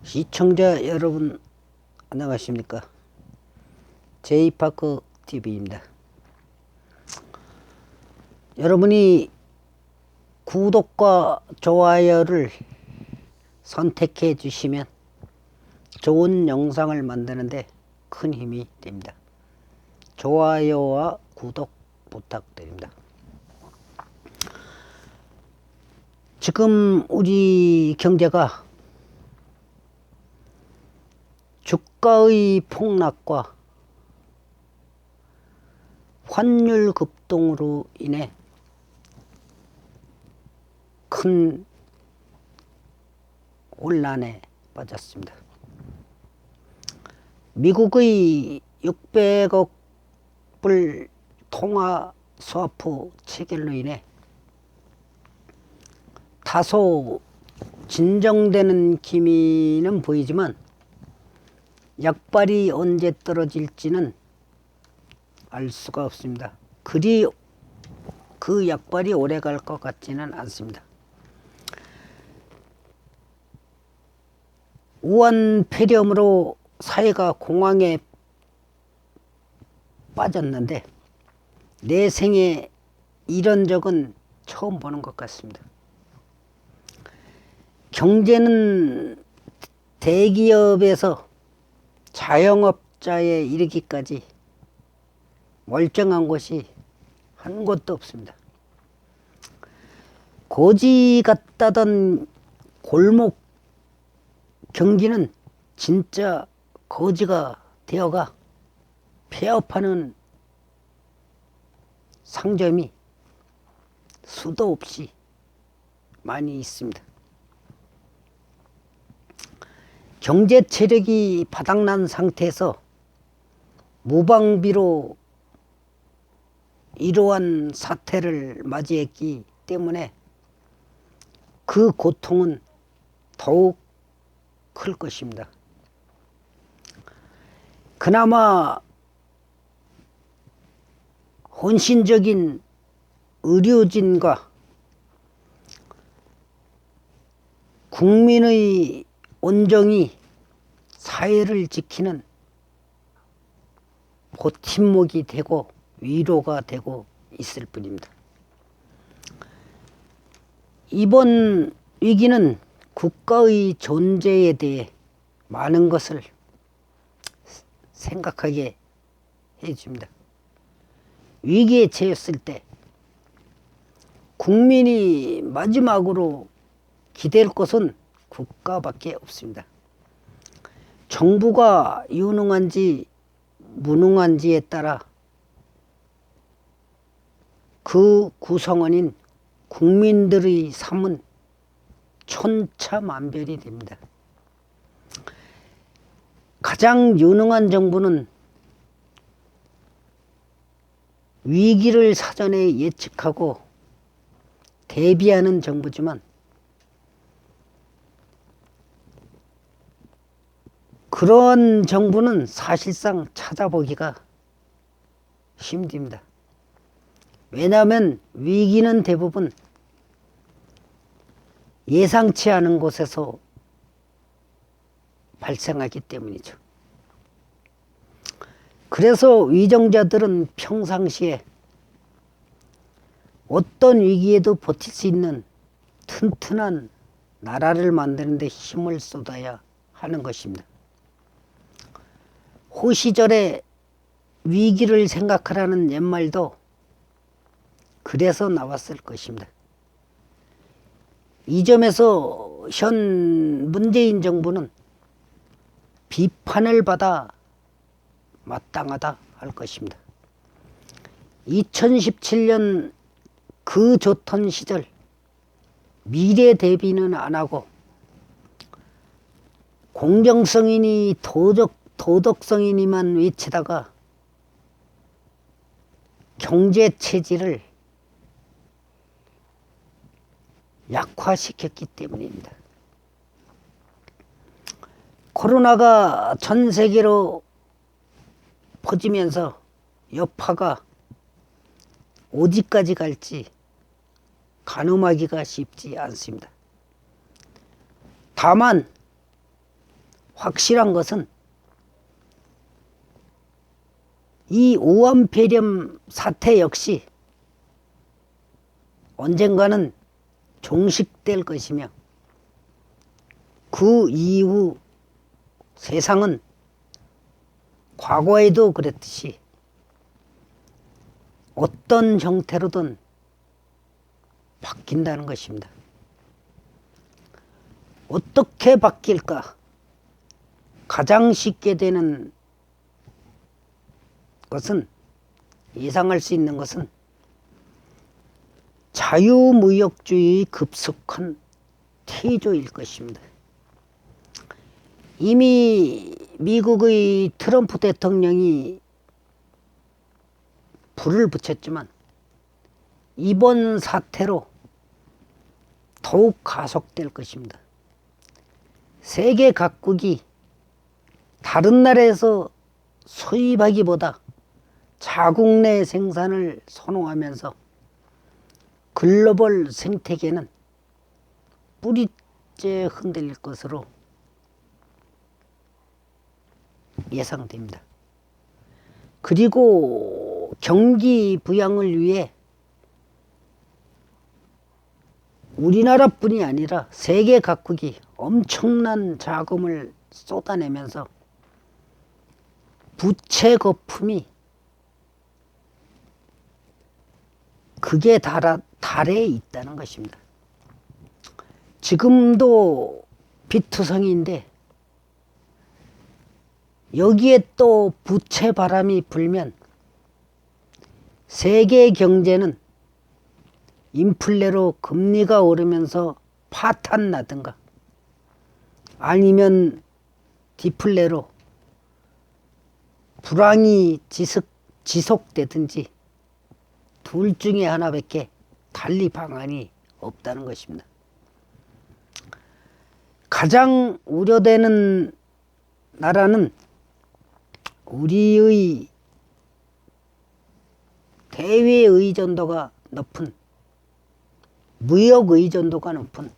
시청자 여러분 안녕하십니까? 제이파크 TV입니다. 여러분이 구독과 좋아요를 선택해 주시면 좋은 영상을 만드는데 큰 힘이 됩니다. 좋아요와 구독 부탁드립니다. 지금 우리 경제가 주가의 폭락과 환율 급등으로 인해 큰 혼란에 빠졌습니다. 미국의 600억 불 통화 스와프 체결로 인해 다소 진정되는 기미는 보이지만 약발이 언제 떨어질지는 알 수가 없습니다. 그리 그 약발이 오래 갈 것 같지는 않습니다. 우한 폐렴으로 사회가 공황에 빠졌는데 내 생에 이런 적은 처음 보는 것 같습니다. 경제는 대기업에서 자영업자에 이르기까지 멀쩡한 곳이 한 곳도 없습니다. 거지 같다던 골목 경기는 진짜 거지가 되어가 폐업하는 상점이 수도 없이 많이 있습니다. 경제 체력이 바닥난 상태에서 무방비로 이러한 사태를 맞이했기 때문에 그 고통은 더욱 클 것입니다. 그나마 헌신적인 의료진과 국민의 온정이 사회를 지키는 버팀목이 되고 위로가 되고 있을 뿐입니다. 이번 위기는 국가의 존재에 대해 많은 것을 생각하게 해줍니다. 위기에 처했을 때 국민이 마지막으로 기댈 것은 국가밖에 없습니다. 정부가 유능한지 무능한지에 따라 그 구성원인 국민들의 삶은 천차만별이 됩니다. 가장 유능한 정부는 위기를 사전에 예측하고 대비하는 정부지만 그런 정부는 사실상 찾아보기가 힘듭니다. 왜냐하면 위기는 대부분 예상치 않은 곳에서 발생하기 때문이죠. 그래서 위정자들은 평상시에 어떤 위기에도 버틸 수 있는 튼튼한 나라를 만드는 데 힘을 쏟아야 하는 것입니다. 호시절에 위기를 생각하라는 옛말도 그래서 나왔을 것입니다. 이 점에서 현 문재인 정부는 비판을 받아 마땅하다 할 것입니다. 2017년 그 좋던 시절 미래 대비는 안 하고 공정성이니 도덕성이니만 외치다가 경제 체질을 약화시켰기 때문입니다. 코로나가 전 세계로 퍼지면서 여파가 어디까지 갈지 가늠하기가 쉽지 않습니다. 다만 확실한 것은 이 오한폐렴 사태 역시 언젠가는 종식될 것이며 그 이후 세상은 과거에도 그랬듯이 어떤 형태로든 바뀐다는 것입니다. 어떻게 바뀔까? 가장 쉽게 되는 것은, 예상할 수 있는 것은 자유무역주의의 급속한 퇴조일 것입니다. 이미 미국의 트럼프 대통령이 불을 붙였지만 이번 사태로 더욱 가속될 것입니다. 세계 각국이 다른 나라에서 수입하기보다 자국 내 생산을 선호하면서 글로벌 생태계는 뿌리째 흔들릴 것으로 예상됩니다. 그리고 경기 부양을 위해 우리나라뿐이 아니라 세계 각국이 엄청난 자금을 쏟아내면서 부채 거품이 극에 달해 있다는 것입니다. 지금도 비투성이인데 여기에 또 부채 바람이 불면 세계 경제는 인플레로 금리가 오르면서 파탄 나든가 아니면 디플레로 불황이 지속되든지 둘 중에 하나밖에 달리 방안이 없다는 것입니다. 가장 우려되는 나라는 우리의 대외 의존도가 높은, 무역 의존도가 높은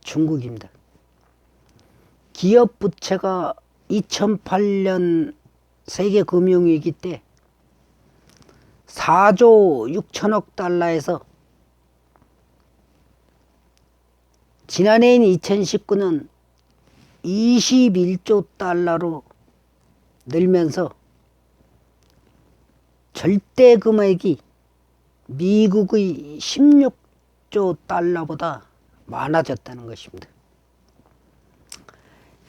중국입니다. 기업 부채가 2008년 세계금융위기 때 4조 6천억 달러에서 지난해인 2019년 21조 달러로 늘면서 절대 금액이 미국의 16조 달러보다 많아졌다는 것입니다.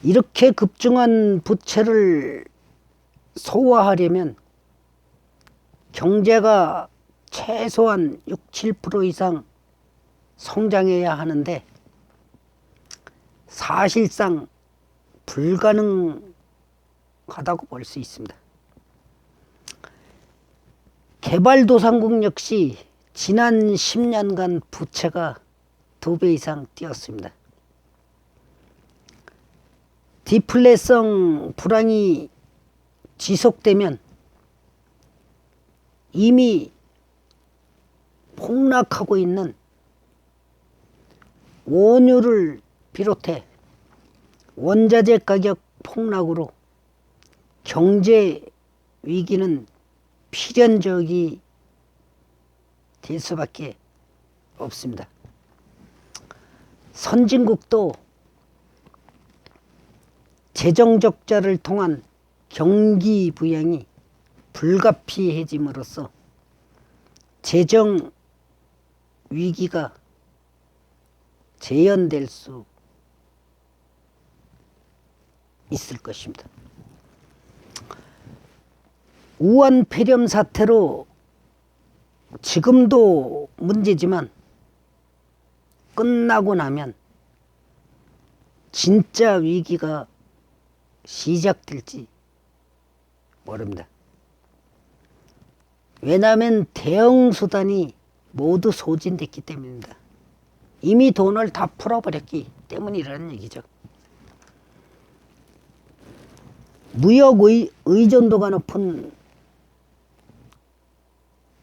이렇게 급증한 부채를 소화하려면 경제가 최소한 6, 7% 이상 성장해야 하는데 사실상 불가능하다고 볼 수 있습니다. 개발도상국 역시 지난 10년간 부채가 2배 이상 뛰었습니다. 디플레성 불황이 지속되면 이미 폭락하고 있는 원유를 비롯해 원자재 가격 폭락으로 경제 위기는 필연적이 될 수밖에 없습니다. 선진국도 재정 적자를 통한 경기 부양이 불가피해짐으로써 재정 위기가 재현될 수 있을 것입니다. 우한 폐렴 사태로 지금도 문제지만 끝나고 나면 진짜 위기가 시작될지 모릅니다. 왜냐하면 대응 수단이 모두 소진됐기 때문입니다. 이미 돈을 다 풀어버렸기 때문이라는 얘기죠. 무역 의존도가 높은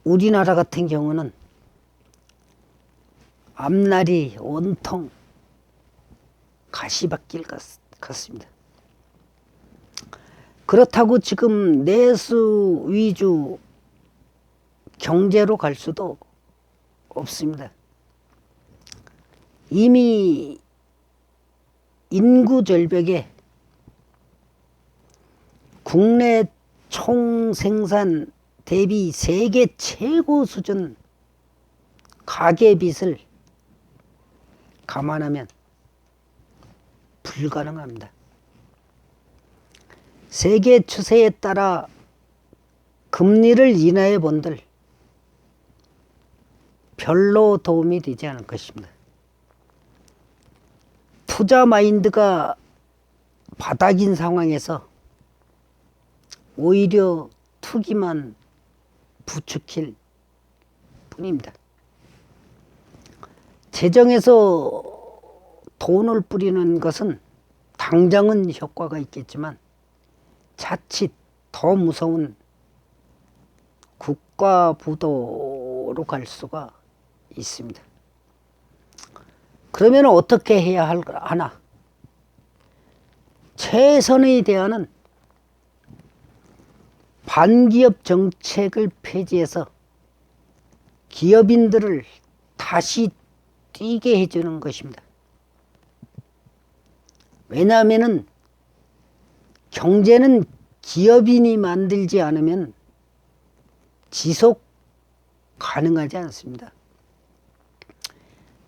우리나라 같은 경우는 앞날이 온통 가시밭길 같습니다. 그렇다고 지금 내수 위주 경제로 갈 수도 없습니다. 이미 인구 절벽에 국내 총생산 대비 세계 최고 수준 가계빚을 감안하면 불가능합니다. 세계 추세에 따라 금리를 인하해 본들 별로 도움이 되지 않을 것입니다. 투자 마인드가 바닥인 상황에서 오히려 투기만 부추길 뿐입니다. 재정에서 돈을 뿌리는 것은 당장은 효과가 있겠지만 자칫 더 무서운 국가부도로 갈 수가 있습니다. 그러면 어떻게 해야 하나? 최선의 대안은 반기업 정책을 폐지해서 기업인들을 다시 뛰게 해주는 것입니다. 왜냐하면 경제는 기업인이 만들지 않으면 지속 가능하지 않습니다.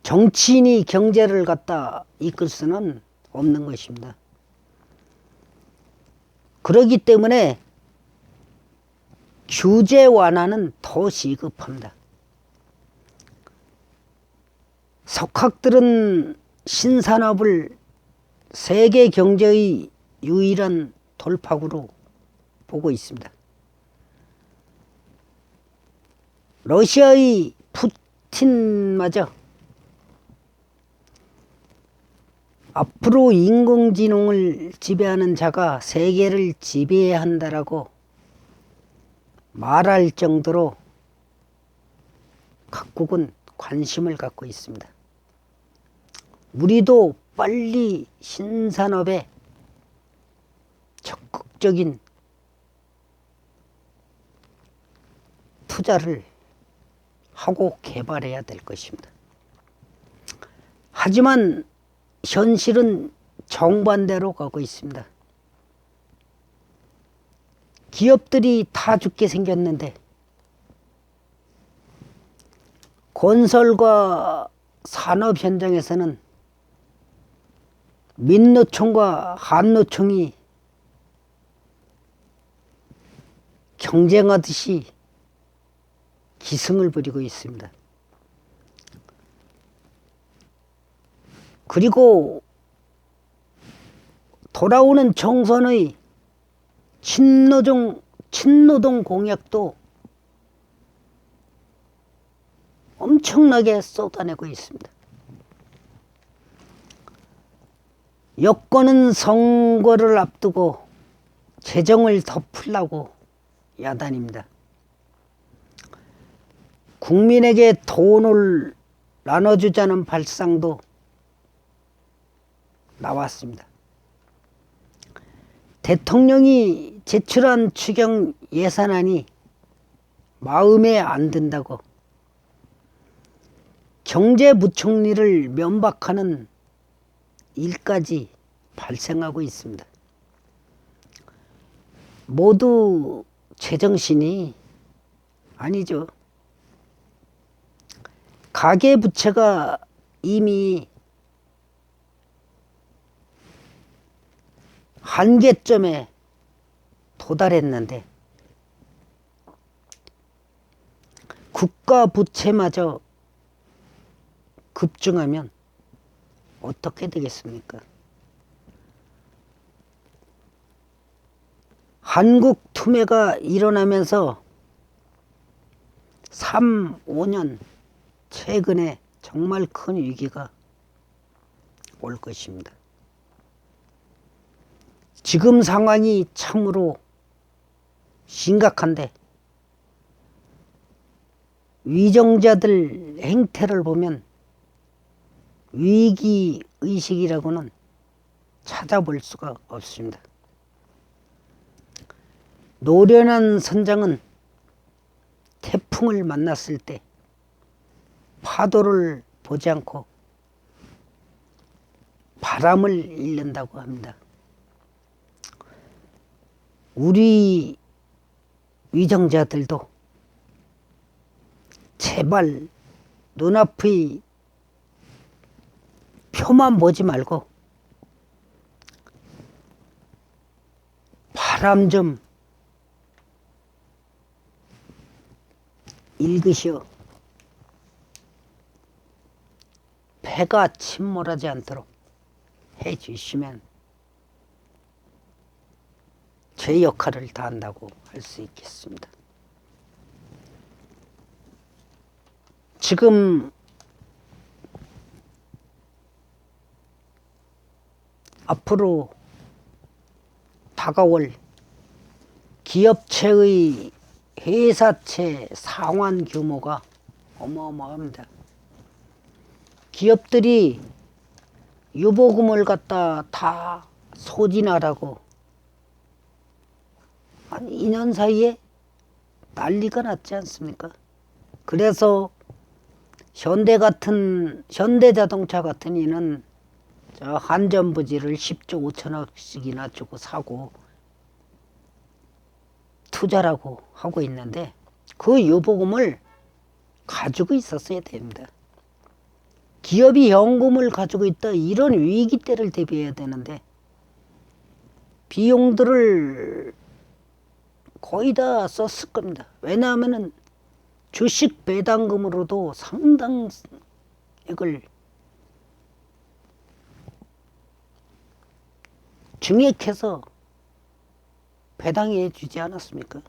정치인이 경제를 갖다 이끌 수는 없는 것입니다. 그렇기 때문에 규제 완화는 더 시급합니다. 석학들은 신산업을 세계 경제의 유일한 돌파구로 보고 있습니다. 러시아의 푸틴마저 앞으로 인공지능을 지배하는 자가 세계를 지배해야 한다라고 말할 정도로 각국은 관심을 갖고 있습니다. 우리도 빨리 신산업에 적극적인 투자를 하고 개발해야 될 것입니다. 하지만 현실은 정반대로 가고 있습니다. 기업들이 다 죽게 생겼는데 건설과 산업 현장에서는 민노총과 한노총이 경쟁하듯이 기승을 부리고 있습니다. 그리고 돌아오는 총선의 친노동 공약도 엄청나게 쏟아내고 있습니다. 여권은 선거를 앞두고 재정을 덮으려고 야단입니다. 국민에게 돈을 나눠주자는 발상도 나왔습니다. 대통령이 제출한 추경 예산안이 마음에 안 든다고 경제부총리를 면박하는 일까지 발생하고 있습니다. 모두 제정신이 아니죠. 가계부채가 이미 한계점에 도달했는데 국가 부채마저 급증하면 어떻게 되겠습니까? 한국 투매가 일어나면서 3, 5년 최근에 정말 큰 위기가 올 것입니다. 지금 상황이 참으로 심각한데 위정자들 행태를 보면 위기의식이라고는 찾아볼 수가 없습니다. 노련한 선장은 태풍을 만났을 때 파도를 보지 않고 바람을 잃는다고 합니다. 우리 위정자들도 제발 눈앞의 표만 보지 말고 바람 좀 읽으시오. 배가 침몰하지 않도록 해 주시면 제 역할을 다한다고 할 수 있겠습니다. 지금 앞으로 다가올 기업체의 회사채 상환 규모가 어마어마합니다. 기업들이 유보금을 갖다 다 소진하라고 한 2년 사이에 난리가 났지 않습니까? 그래서 현대자동차 같은 이는 저 한전부지를 10조 5천억씩이나 주고 사고 투자라고 하고 있는데 그 유보금을 가지고 있었어야 됩니다. 기업이 현금을 가지고 있다 이런 위기 때를 대비해야 되는데 비용들을 거의 다 썼을 겁니다. 왜냐하면 주식 배당금으로도 상당액을 증액해서 배당해 주지 않았습니까?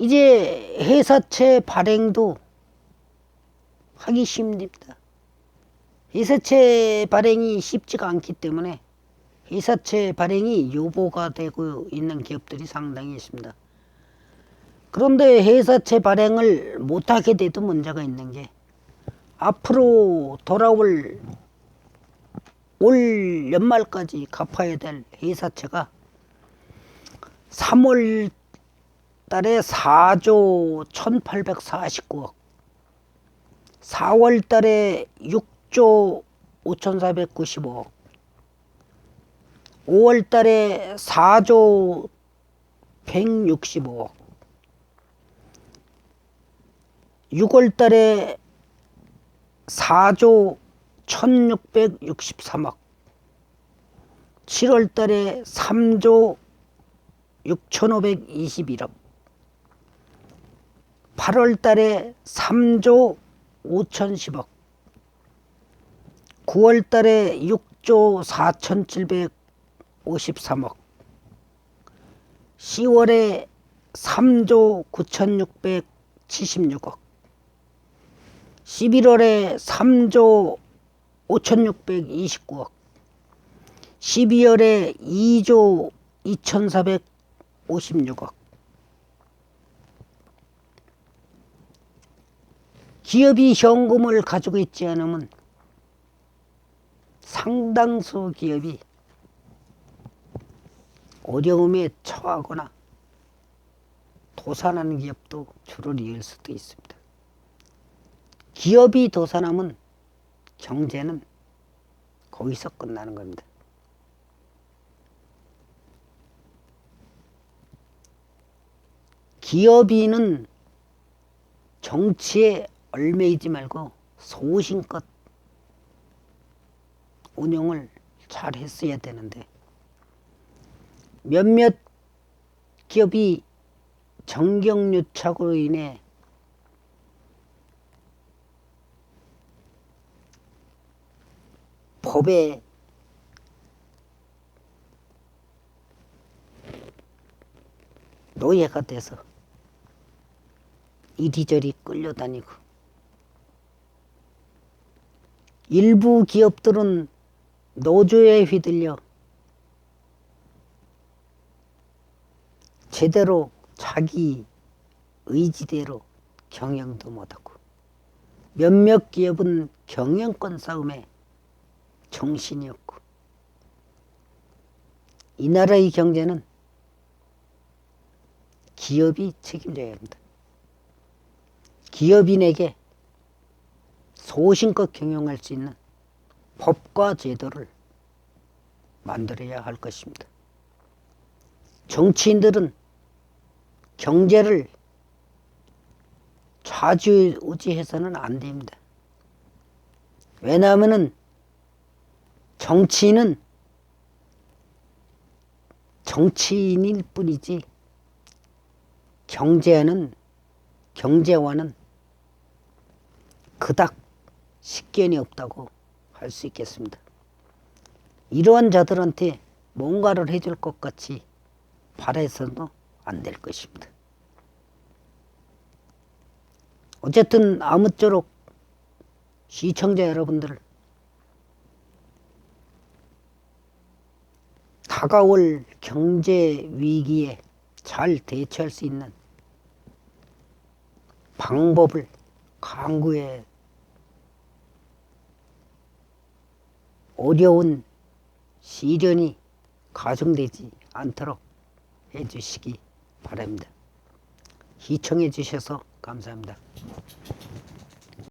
이제 회사채 발행도 하기 쉽습니다. 회사채 발행이 쉽지가 않기 때문에 회사채 발행이 유보가 되고 있는 기업들이 상당히 있습니다. 그런데 회사채 발행을 못하게 돼도 문제가 있는 게 앞으로 돌아올 올 연말까지 갚아야 될 회사채가 3월 달에 4조 1849억, 4월 달에 6조 5495억, 5월 달에 4조 165억, 6월 달에 4조 1663억, 7월 달에 3조 6521억, 8월 달에 3조 5010억, 9월 달에 6조 4753억, 10월에 3조 9676억, 11월에 3조 5629억, 12월에 2조 2456억. 기업이 현금을 가지고 있지 않으면 상당수 기업이 어려움에 처하거나 도산하는 기업도 줄을 이을 수도 있습니다. 기업이 도산하면 경제는 거기서 끝나는 겁니다. 기업인은 정치에 얽매이지 말고 소신껏 운영을 잘 했어야 되는데 몇몇 기업이 정경유착으로 인해 법에 노예가 돼서 이리저리 끌려다니고 일부 기업들은 노조에 휘둘려 제대로 자기 의지대로 경영도 못하고 몇몇 기업은 경영권 싸움에 정신이 없고 이 나라의 경제는 기업이 책임져야 합니다. 기업인에게 소신껏 경영할 수 있는 법과 제도를 만들어야 할 것입니다. 정치인들은 경제를 좌지우지해서는 안 됩니다. 왜냐하면 정치인은 정치인일 뿐이지 경제와는 그닥 식견이 없다고 할 수 있겠습니다. 이러한 자들한테 뭔가를 해줄 것 같이 바라서도 안 될 것입니다. 어쨌든 아무쪼록 시청자 여러분들, 다가올 경제 위기에 잘 대처할 수 있는 방법을 강구해 어려운 시련이 가중되지 않도록 해주시기 바랍니다. 시청해 주셔서 감사합니다.